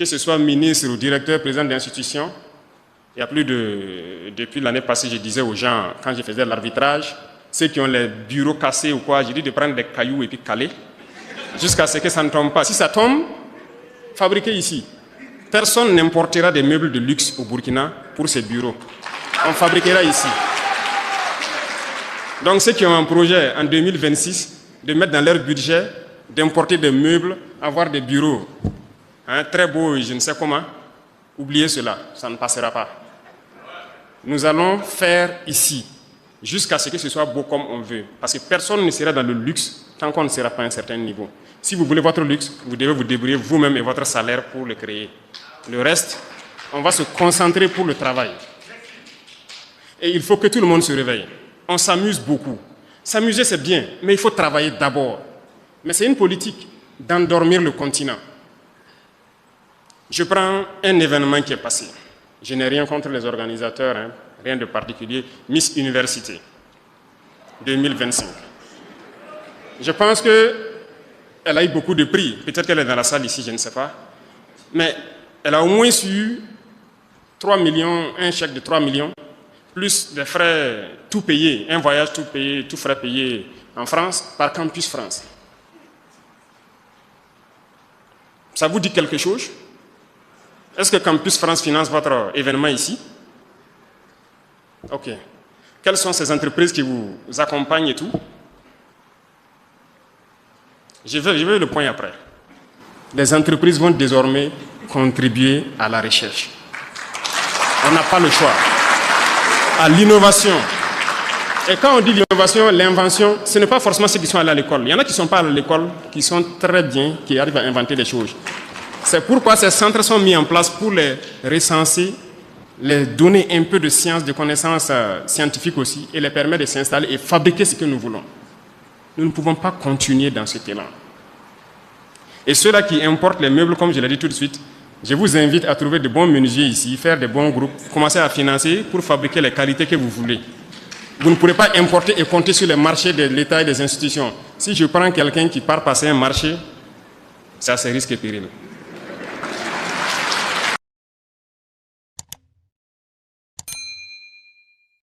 que ce soit ministre ou directeur, président d'institution, il y a plus de... Depuis l'année passée, je disais aux gens, quand je faisais l'arbitrage, ceux qui ont les bureaux cassés ou quoi, j'ai dit de prendre des cailloux et puis caler, jusqu'à ce que ça ne tombe pas. Si ça tombe, fabriquez ici. Personne n'importera des meubles de luxe au Burkina pour ces bureaux. On fabriquera ici. Donc ceux qui ont un projet en 2026, de mettre dans leur budget, d'importer des meubles, avoir des bureaux, très beaux, je ne sais comment, oubliez cela, ça ne passera pas. Nous allons faire ici, jusqu'à ce que ce soit beau comme on veut. Parce que personne ne sera dans le luxe tant qu'on ne sera pas à un certain niveau. Si vous voulez votre luxe, vous devez vous débrouiller vous-même et votre salaire pour le créer. Le reste, on va se concentrer pour le travail. Et il faut que tout le monde se réveille. On s'amuse beaucoup. S'amuser, c'est bien, mais il faut travailler d'abord. Mais c'est une politique d'endormir le continent. Je prends un événement qui est passé. Je n'ai rien contre les organisateurs, rien de particulier. Miss Université 2025. Je pense qu'elle a eu beaucoup de prix. Peut-être qu'elle est dans la salle ici, je ne sais pas. Mais elle a au moins eu 3 millions, un chèque de 3 millions, plus des frais tout payés, un voyage tout payé, tout frais payé en France, par Campus France. Ça vous dit quelque chose? Est-ce que Campus France finance votre événement ici? Ok. Quelles sont ces entreprises qui vous accompagnent et tout? Je vais le point après. Les entreprises vont désormais contribuer à la recherche. On n'a pas le choix. À l'innovation. Et quand on dit l'innovation, l'invention, ce n'est pas forcément ceux qui sont allés à l'école. Il y en a qui ne sont pas allés à l'école, qui sont très bien, qui arrivent à inventer des choses. C'est pourquoi ces centres sont mis en place pour les recenser, les donner un peu de science, de connaissances scientifiques aussi, et les permettre de s'installer et fabriquer ce que nous voulons. Nous ne pouvons pas continuer dans ce élan. Et ceux-là qui importent les meubles, comme je l'ai dit tout de suite, je vous invite à trouver de bons menuisiers ici, faire de bons groupes, commencer à financer pour fabriquer les qualités que vous voulez. Vous ne pourrez pas importer et compter sur les marchés de l'État et des institutions. Si je prends quelqu'un qui part passer un marché, ça c'est risque et péril.